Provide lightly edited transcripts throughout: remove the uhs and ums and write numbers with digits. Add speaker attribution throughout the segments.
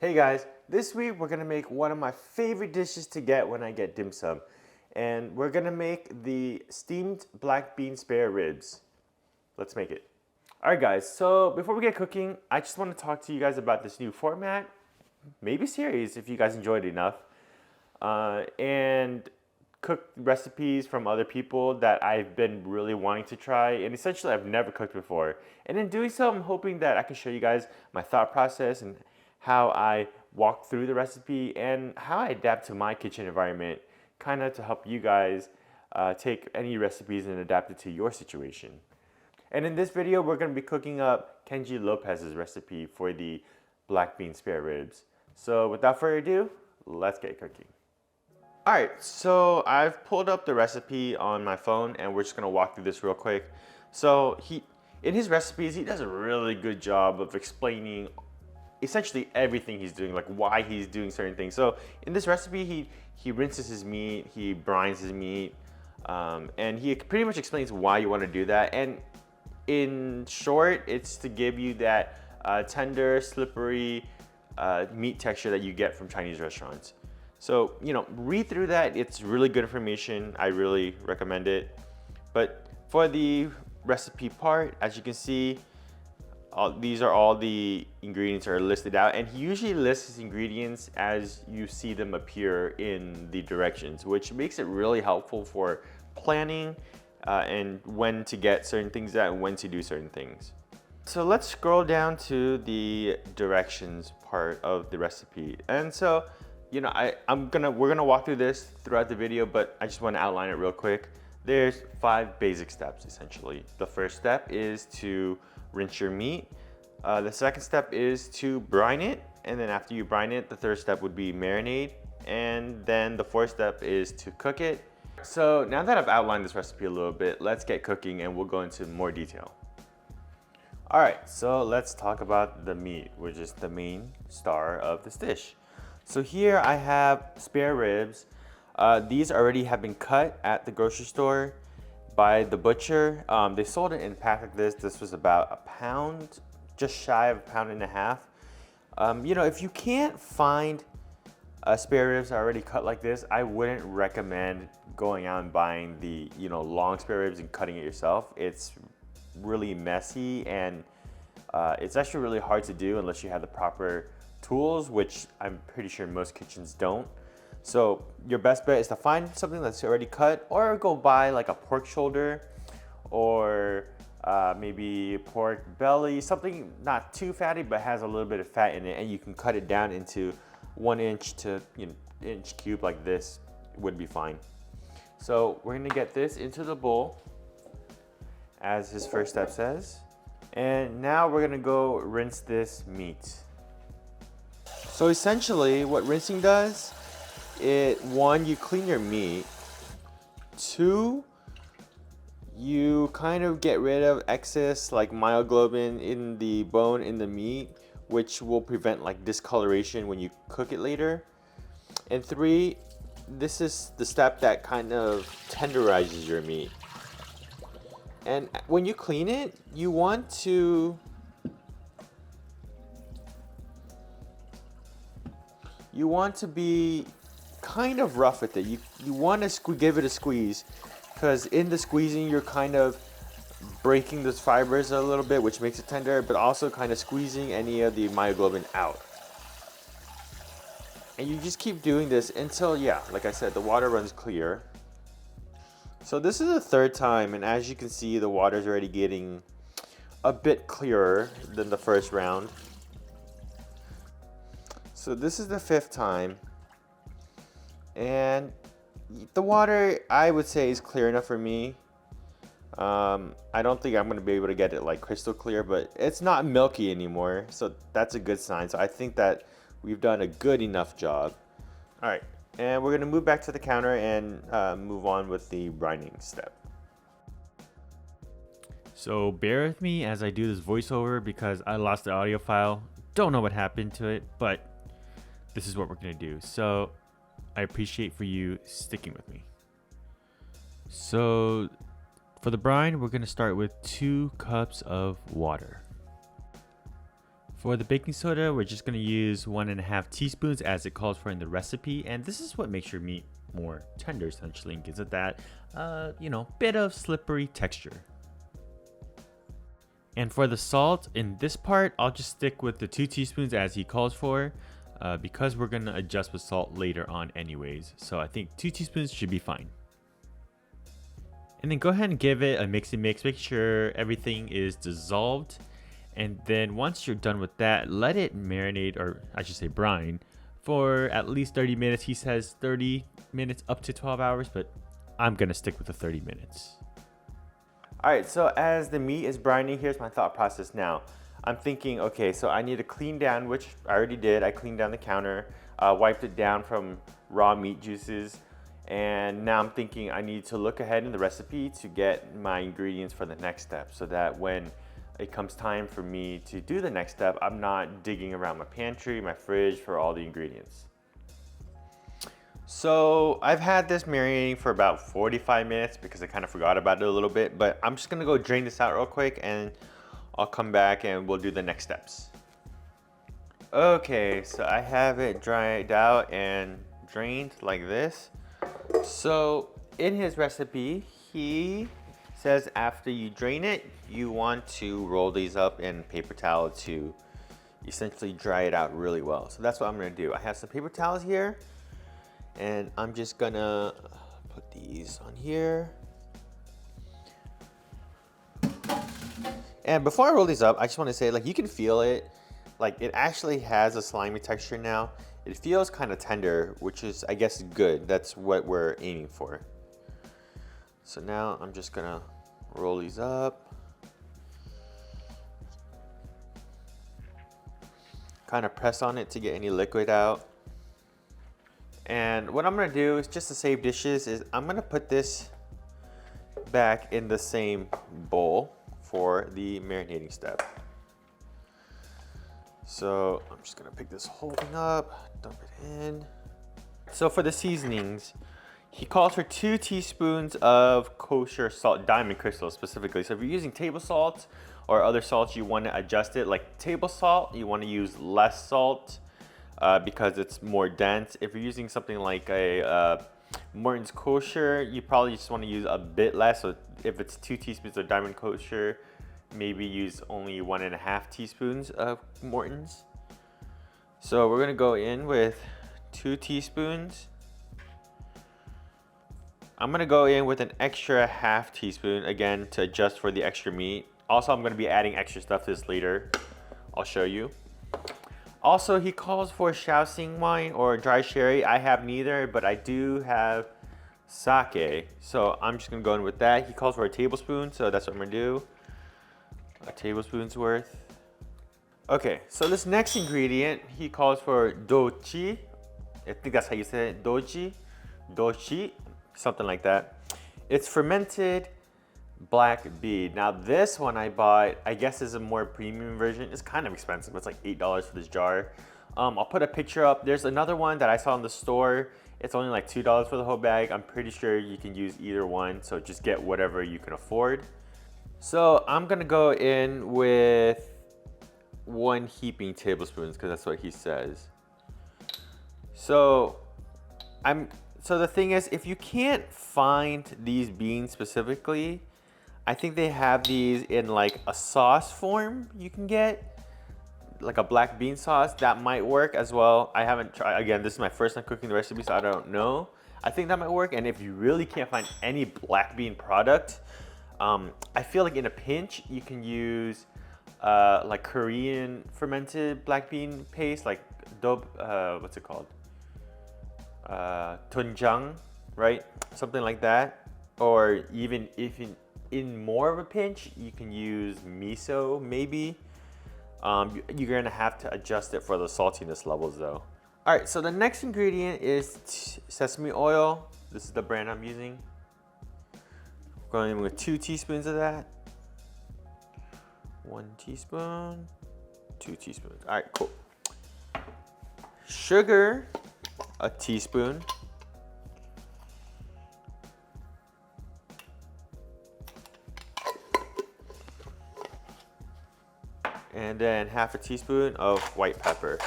Speaker 1: Hey guys, this week we're gonna make one of my favorite dishes to get when I get dim sum. And we're gonna make the steamed black bean spare ribs. Let's make it. Alright guys, so before we get cooking, I just want to talk to you guys about this new format, maybe series if you guys enjoyed it enough, and cook recipes from other people that I've been really wanting to try, and essentially I've never cooked before. And in doing so, I'm hoping that I can show you guys my thought process and how I walk through the recipe and how I adapt to my kitchen environment, kind of to help you guys take any recipes and adapt it to your situation. And in this video, we're going to be cooking up Kenji Lopez's recipe for the black bean spare ribs. So without further ado, let's get cooking. Alright, so I've pulled up the recipe on my phone and we're just going to walk through this real quick. So in his recipes, he does a really good job of explaining essentially everything he's doing, like why he's doing certain things. So in this recipe, he rinses his meat, he brines his meat, and he pretty much explains why you want to do that. And in short, it's to give you that tender, slippery meat texture that you get from Chinese restaurants. So, read through that. It's really good information. I really recommend it. But for the recipe part, as you can see, these are all the ingredients are listed out, and he usually lists his ingredients as you see them appear in the directions, which makes it really helpful for planning and when to get certain things out and when to do certain things. So let's scroll down to the directions part of the recipe. And so, we're gonna walk through this throughout the video, but I just want to outline it real quick. There's 5 basic steps essentially. The first step is to rinse your meat. The second step is to brine it, and then after you brine it, the third step would be marinade, and then the fourth step is to cook it. So now that I've outlined this recipe a little bit, let's get cooking and we'll go into more detail. Alright, so let's talk about the meat, which is the main star of this dish. So here I have spare ribs. These already have been cut at the grocery store by the butcher. They sold it in a pack like this. This was about a pound, just shy of a pound and a half. If you can't find spare ribs already cut like this, I wouldn't recommend going out and buying the long spare ribs and cutting it yourself. It's really messy and it's actually really hard to do unless you have the proper tools, which I'm pretty sure most kitchens don't. So your best bet is to find something that's already cut, or go buy like a pork shoulder or maybe pork belly, something not too fatty but has a little bit of fat in it, and you can cut it down into 1 inch to inch cube like this would be fine. So we're gonna get this into the bowl as his first step says, and now we're gonna go rinse this meat. So essentially what rinsing does, 1, you clean your meat. 2, you kind of get rid of excess like myoglobin in the bone in the meat, which will prevent like discoloration when you cook it later. And 3, this is the step that kind of tenderizes your meat. And when you clean it, you want to be kind of rough with it. You want to give it a squeeze, because in the squeezing you're kind of breaking the fibers a little bit, which makes it tender, but also kind of squeezing any of the myoglobin out. And you just keep doing this until, like I said, the water runs clear. So this is the 3rd time, and as you can see, the water's already getting a bit clearer than the first round. So this is the 5th time, and the water, I would say, is clear enough for me. I don't think I'm going to be able to get it like crystal clear, but it's not milky anymore, so that's a good sign. So I think that we've done a good enough job. All right, and we're going to move back to the counter and move on with the brining step.
Speaker 2: So bear with me as I do this voiceover because I lost the audio file. Don't know what happened to it, but this is what we're going to do. So I appreciate for you sticking with me. So for the brine, we're going to start with 2 cups of water. For the baking soda, we're just going to use 1.5 teaspoons as it calls for in the recipe. And this is what makes your meat more tender essentially and gives it that, bit of slippery texture. And for the salt, in this part, I'll just stick with the 2 teaspoons as he calls for because we're going to adjust with salt later on anyways. So I think 2 teaspoons should be fine. And then go ahead and give it a mix. Make sure everything is dissolved. And then once you're done with that, let it marinate, or I should say brine, for at least 30 minutes. He says 30 minutes up to 12 hours, but I'm going to stick with the 30 minutes.
Speaker 1: All right, so as the meat is brining, here's my thought process now. I'm thinking, okay, so I need to clean down, which I already did. I cleaned down the counter, wiped it down from raw meat juices. And now I'm thinking I need to look ahead in the recipe to get my ingredients for the next step so that when it comes time for me to do the next step, I'm not digging around my pantry, my fridge for all the ingredients. So I've had this marinating for about 45 minutes because I kind of forgot about it a little bit, but I'm just gonna go drain this out real quick and I'll come back and we'll do the next steps. Okay, so I have it dried out and drained like this. So in his recipe, he says after you drain it, you want to roll these up in paper towel to essentially dry it out really well. So that's what I'm gonna do. I have some paper towels here and I'm just gonna put these on here. And before I roll these up, I just wanna say, like, you can feel it. Like, it actually has a slimy texture now. It feels kind of tender, which is, I guess, good. That's what we're aiming for. So now I'm just gonna roll these up. Kind of press on it to get any liquid out. And what I'm gonna do is, just to save dishes, is I'm gonna put this back in the same bowl for the marinating step. So I'm just gonna pick this whole thing up, dump it in. So for the seasonings, he calls for 2 teaspoons of kosher salt, diamond crystal specifically. So if you're using table salt or other salts, you want to adjust it. Like table salt, you want to use less salt because it's more dense. If you're using something like a Morton's kosher, you probably just want to use a bit less. So if it's 2 teaspoons of diamond kosher, maybe use only 1.5 teaspoons of Morton's. So we're gonna go in with 2 teaspoons. I'm gonna go in with an extra half teaspoon, again, to adjust for the extra meat. Also, I'm gonna be adding extra stuff to this later. I'll show you. Also, he calls for Shaoxing wine or dry sherry. I have neither, but I do have sake. So I'm just gonna go in with that. He calls for a tablespoon, so that's what I'm gonna do. A tablespoon's worth. Okay, so this next ingredient, he calls for dochi. I think that's how you say it, dochi, something like that. It's fermented black bean. Now this one I bought, I guess is a more premium version. It's kind of expensive, it's like $8 for this jar. I'll put a picture up. There's another one that I saw in the store. It's only like $2 for the whole bag. I'm pretty sure you can use either one, so just get whatever you can afford. So I'm gonna go in with 1 heaping tablespoons because that's what he says. So the thing is, if you can't find these beans specifically, I think they have these in like a sauce form you can get, like a black bean sauce. That might work as well. I haven't tried, again, this is my first time cooking the recipe, so I don't know. I think that might work. And if you really can't find any black bean product, I feel like in a pinch, you can use like Korean fermented black bean paste, like what's it called? Doenjang, right? Something like that. Or even if in more of a pinch, you can use miso, maybe. You're gonna have to adjust it for the saltiness levels though. All right, so the next ingredient is sesame oil. This is the brand I'm using. Going in with 2 teaspoons of that. 1 teaspoon, 2 teaspoons. All right, cool. Sugar, a teaspoon. And and then half a teaspoon of white pepper.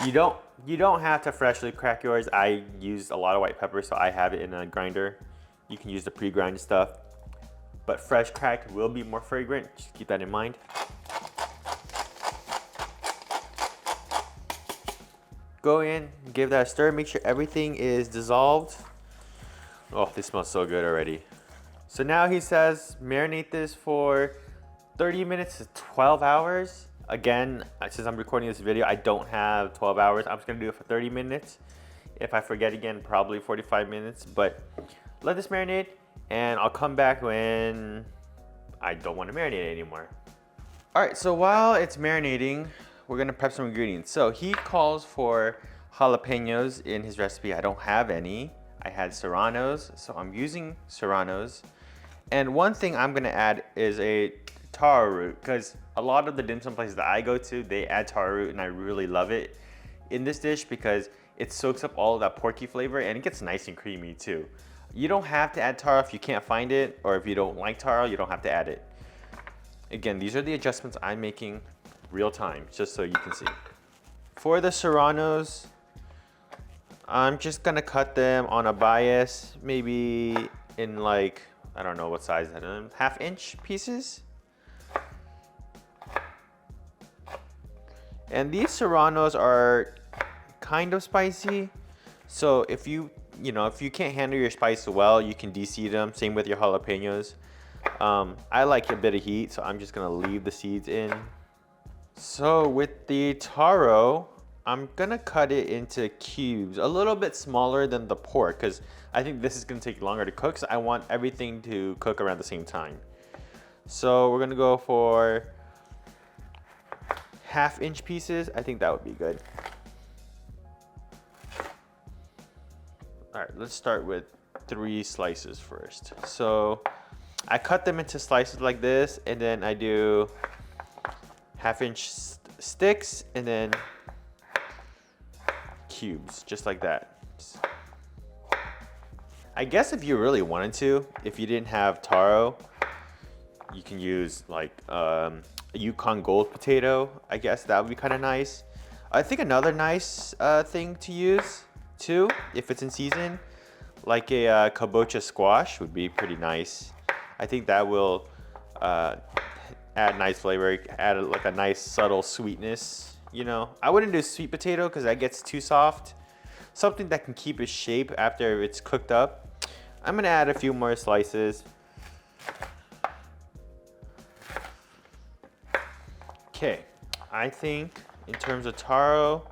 Speaker 1: You don't have to freshly crack yours. I used a lot of white pepper, so I have it in a grinder. You can use the pre-grind stuff, but fresh cracked will be more fragrant. Just keep that in mind. Go in, give that a stir, make sure everything is dissolved. Oh, this smells so good already. So now he says marinate this for 30 minutes to 12 hours. Again, since I'm recording this video, I don't have 12 hours. I'm just gonna do it for 30 minutes. If I forget again, probably 45 minutes, but let this marinate and I'll come back when I don't want to marinate anymore. All right, so while it's marinating, we're gonna prep some ingredients. So he calls for jalapenos in his recipe. I don't have any. I had serranos, so I'm using serranoes. And one thing I'm gonna add is a taro root, because a lot of the dim sum places that I go to, they add taro root, and I really love it in this dish because it soaks up all of that porky flavor and it gets nice and creamy too. You don't have to add taro if you can't find it, or if you don't like taro, you don't have to add it. Again, these are the adjustments I'm making real time, just so you can see. For the serranos, I'm just gonna cut them on a bias, maybe in like, I don't know what size that is, 1/2 inch pieces. And these serranos are kind of spicy. So if you can't handle your spice well, you can de-seed them. Same with your jalapenos. I like a bit of heat, so I'm just gonna leave the seeds in. So with the taro, I'm gonna cut it into cubes, a little bit smaller than the pork, because I think this is gonna take longer to cook, so I want everything to cook around the same time. So we're gonna go for 1/2 inch pieces. I think that would be good. All right, let's start with 3 slices first. So I cut them into slices like this, and then I do 1/2 inch sticks, and then cubes, just like that. I guess if you really wanted to, if you didn't have taro, you can use like a Yukon Gold potato. I guess that would be kind of nice. I think another nice thing to use too, if it's in season, like a kabocha squash would be pretty nice. I think that will add nice flavor, add like a nice subtle sweetness. You know, I wouldn't do sweet potato because that gets too soft. Something that can keep its shape after it's cooked up. I'm gonna add a few more slices. Okay, I think in terms of taro,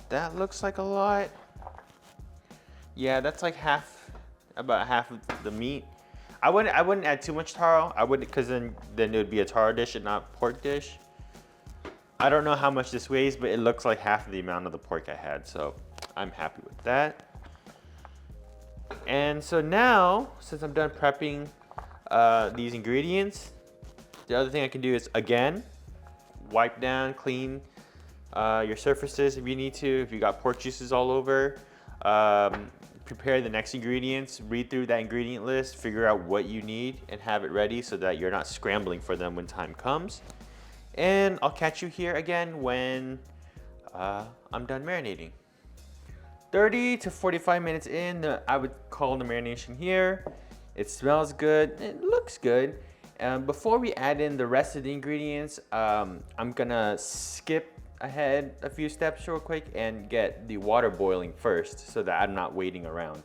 Speaker 1: that looks like a lot. Yeah, that's like about half of the meat. I wouldn't add too much taro. I would, because then it would be a taro dish and not pork dish. I don't know how much this weighs, but it looks like half of the amount of the pork I had, so I'm happy with that. And so now, since I'm done prepping these ingredients, the other thing I can do is, again, wipe down, clean your surfaces if you need to. If you got pork juices all over, prepare the next ingredients, read through that ingredient list, figure out what you need, and have it ready so that you're not scrambling for them when time comes. And I'll catch you here again when I'm done marinating. 30 to 45 minutes in, I would call the marination here. It smells good, it looks good. Before we add in the rest of the ingredients, I'm gonna skip ahead a few steps real quick and get the water boiling first so that I'm not waiting around.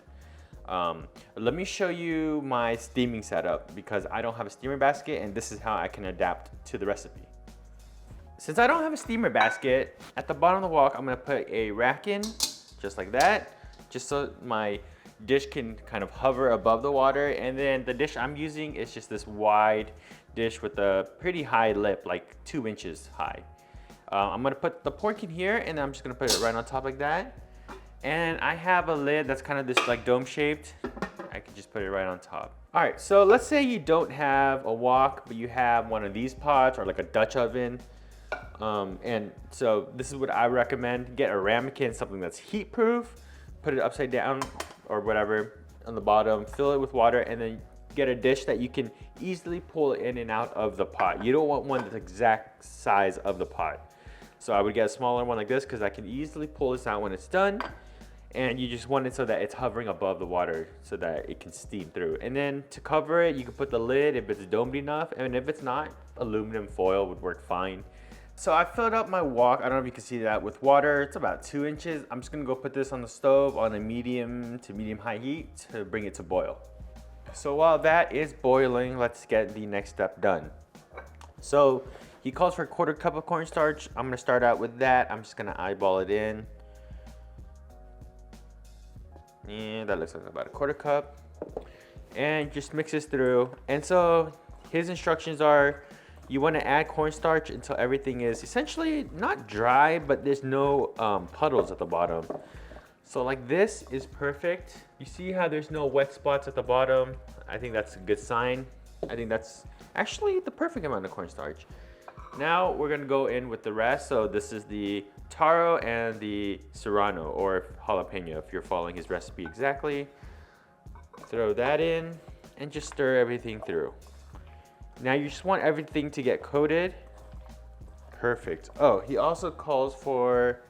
Speaker 1: Let me show you my steaming setup because I don't have a steamer basket, and this is how I can adapt to the recipe. Since I don't have a steamer basket, at the bottom of the wok, I'm gonna put a rack in, just like that, just so my dish can kind of hover above the water. And then the dish I'm using is just this wide dish with a pretty high lip, like 2 inches high. I'm gonna put the pork in here, and I'm just gonna put it right on top like that. And I have a lid that's kind of this like dome shaped. I can just put it right on top. All right, so let's say you don't have a wok, but you have one of these pots or like a Dutch oven. And so this is what I recommend. Get a ramekin, something that's heat proof, put it upside down or whatever on the bottom, fill it with water, and then get a dish that you can easily pull in and out of the pot. You don't want one that's the exact size of the pot. So I would get a smaller one like this because I can easily pull this out when it's done. And you just want it so that it's hovering above the water so that it can steam through. And then to cover it, you can put the lid if it's domed enough. And if it's not, aluminum foil would work fine. So I filled up my wok, I don't know if you can see that, with water. It's about 2 inches. I'm just gonna go put this on the stove on a medium to medium high heat to bring it to boil. So while that is boiling, let's get the next step done. So he calls for a 1/4 cup of cornstarch. I'm gonna start out with that. I'm just gonna eyeball it in. And that looks like about a 1/4 cup. And just mix this through. And so his instructions are, you want to add cornstarch until everything is essentially not dry, but there's no puddles at the bottom. So like this is perfect. You see how there's no wet spots at the bottom? I think that's a good sign. I think that's actually the perfect amount of cornstarch. Now we're gonna go in with the rest. So this is the taro and the serrano or jalapeno if you're following his recipe exactly. Throw that in and just stir everything through. Now you just want everything to get coated. Perfect. Oh, he also calls for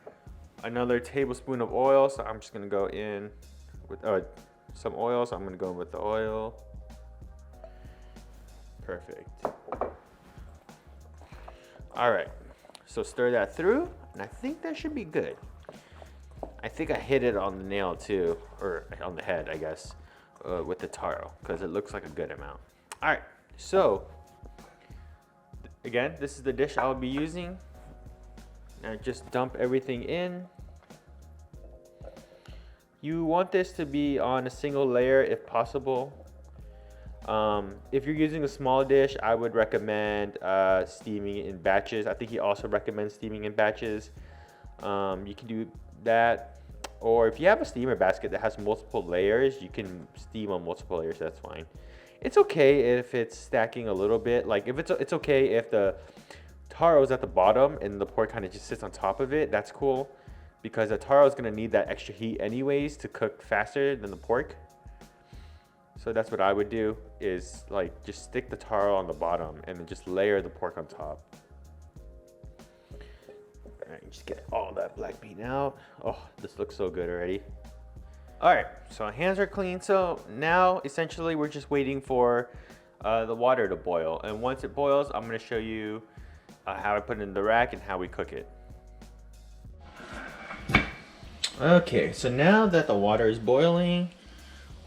Speaker 1: another tablespoon of oil. So I'm just gonna go in with some oil. So I'm gonna go in with the oil. Perfect. All right, so stir that through, and I think that should be good. I think I hit it on the nail too, or on the head, I guess, with the taro, because it looks like a good amount. All right, so again, this is the dish I'll be using. Now just dump everything in. You want this to be on a single layer if possible. If you're using a small dish, I would recommend steaming in batches. I think he also recommends steaming in batches. You can do that. Or if you have a steamer basket that has multiple layers, you can steam on multiple layers, that's fine. It's okay if it's stacking a little bit. Like if it's okay if the taro is at the bottom and the pork kind of just sits on top of it, that's cool. Because the taro is gonna need that extra heat anyways to cook faster than the pork. So that's what I would do, is like just stick the taro on the bottom and then just layer the pork on top. All right, just get all that black bean out. Oh, this looks so good already. All right, so our hands are clean. So now essentially we're just waiting for the water to boil. And once it boils, I'm gonna show you how I put it in the rack and how we cook it. Okay, so now that the water is boiling,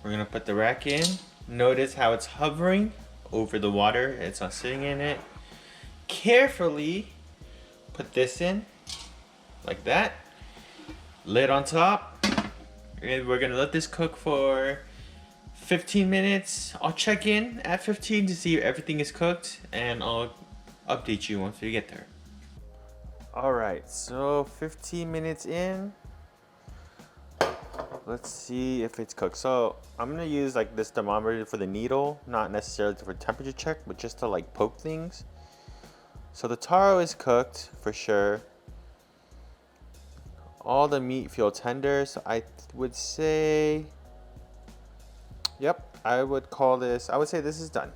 Speaker 1: we're gonna put the rack in. Notice how it's hovering over the water. It's not sitting in it. Carefully put this in, like that. Lid on top. And we're gonna let this cook for 15 minutes. I'll check in at 15 to see if everything is cooked, and I'll update you once we get there. All right, so 15 minutes in. Let's see if it's cooked. So I'm gonna use like this thermometer for the needle, not necessarily for temperature check, but just to like poke things. So the taro is cooked for sure. All the meat feel tender, so I would say, yep, I would say this is done.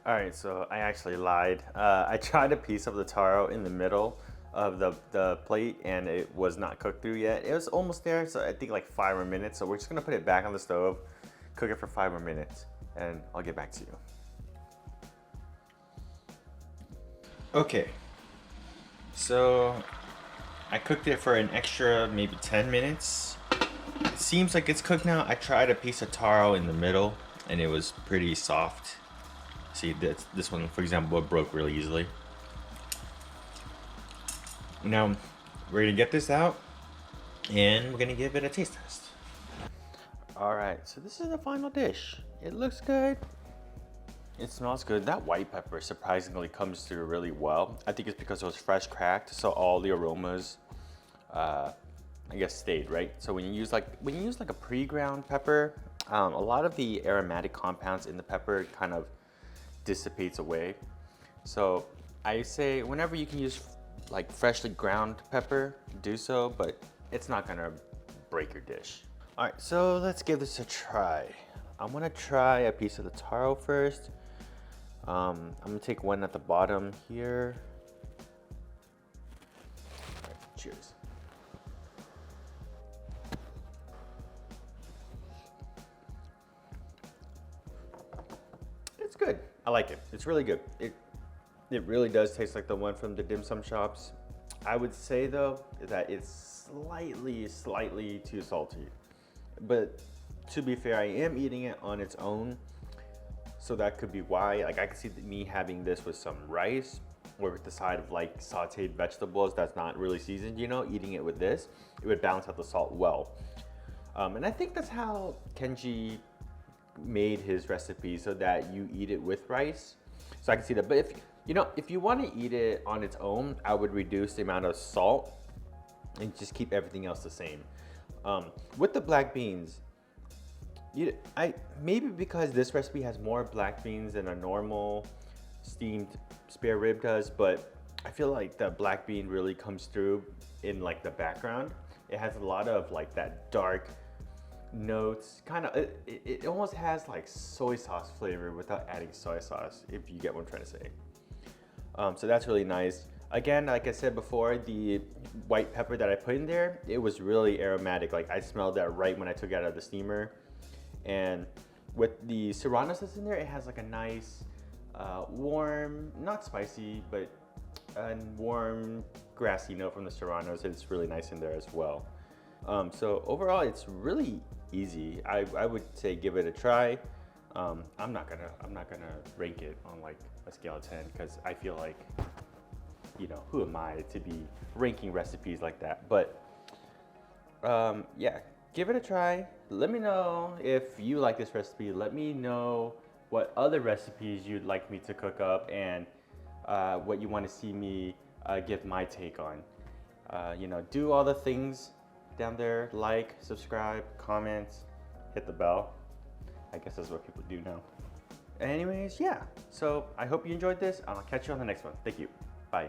Speaker 1: All right, so I actually lied. I tried a piece of the taro in the middle of the plate and it was not cooked through yet. It was almost there, so I think like 5 more minutes. So we're just gonna put it back on the stove, cook it for 5 more minutes, and I'll get back to you. Okay, so I cooked it for an extra maybe 10 minutes. It seems like it's cooked now. I tried a piece of taro in the middle and it was pretty soft. See, this one, for example, broke really easily. Now, we're gonna get this out and we're gonna give it a taste test. All right, so this is the final dish. It looks good. It smells good. That white pepper surprisingly comes through really well. I think it's because it was fresh cracked, so all the aromas, I guess, stayed, right? So when you use like a pre-ground pepper, a lot of the aromatic compounds in the pepper kind of dissipates away. So I say whenever you can use like freshly ground pepper, do so, but it's not gonna break your dish. All right, so let's give this a try. I'm gonna try a piece of the taro first. I'm gonna take one at the bottom here. All right, cheers. It's good. I like it. It's really good. It really does taste like the one from the dim sum shops. I would say though that it's slightly too salty. But to be fair, I am eating it on its own, so that could be why. Like I could see me having this with some rice or with the side of like sauteed vegetables that's not really seasoned, you know, eating it with this, it would balance out the salt well. And I think that's how Kenji made his recipe, so that you eat it with rice. So I can see that. But if you know, if you want to eat it on its own, I would reduce the amount of salt and just keep everything else the same. With the black beans, maybe because this recipe has more black beans than a normal steamed spare rib does, but I feel like the black bean really comes through in like the background. It has a lot of like that dark notes, kind of. It almost has like soy sauce flavor without adding soy sauce, if you get what I'm trying to say. So that's really nice. Again, like I said before, the white pepper that I put in there, it was really aromatic. Like I smelled that right when I took it out of the steamer. And with the serranoes that's in there, it has like a nice, warm, not spicy, but a warm, grassy note from the serranoes. It's really nice in there as well. So overall, it's really easy. I would say give it a try. I'm not gonna rank it on like a scale of 10 because I feel like, you know, who am I to be ranking recipes like that? But yeah, give it a try. Let me know if you like this recipe. Let me know what other recipes you'd like me to cook up, and what you want to see me give my take on. You know, do all the things down there: like, subscribe, comment, hit the bell. I guess that's what people do now. Anyways, yeah. So I hope you enjoyed this. I'll catch you on the next one. Thank you. Bye.